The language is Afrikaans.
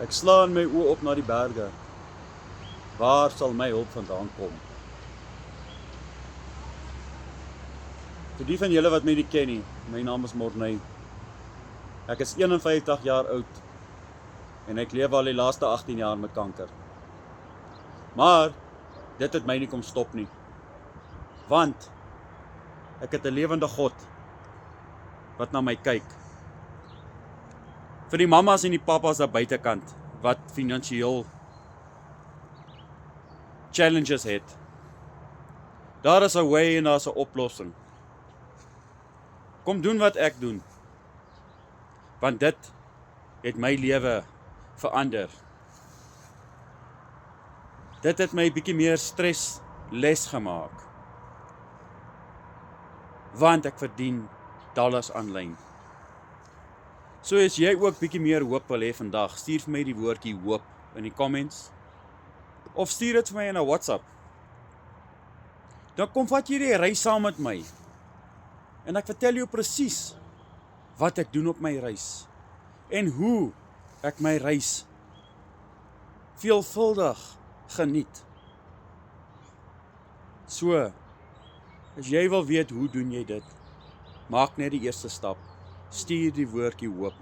Ek slaan my oë op na die berge. Waar sal my hulp vandaan kom? Vir die van julle wat my nie ken nie, my naam is Morney. Ek is 51 jaar oud en ek leef al die laaste 18 jaar met kanker. Maar dit het my nie kom stop nie. Want ek het 'n lewende God wat na my kyk. Vir die mammas en die pappas daar buitekant wat finansiëel challenges het. Daar is 'n way en daar is 'n oplossing. Kom doen wat ek doen. Want dit het my lewe verander. Dit het my bietjie meer stres les gemaak. Want ek verdien dollars aanlyn. So as jy ook bietjie meer hoop wil hê vandag, stuur vir my die woordjie hoop in die comments. Of stuur dit vir my in 'n WhatsApp. Dan kom vat jy die reis saam met my. En ek vertel jou presies wat ek doen op my reis. En hoe ek my reis veelvuldig geniet. So, as jy wil weet hoe doen jy dit, maak net die eerste stap. Stuur die woordjie hoop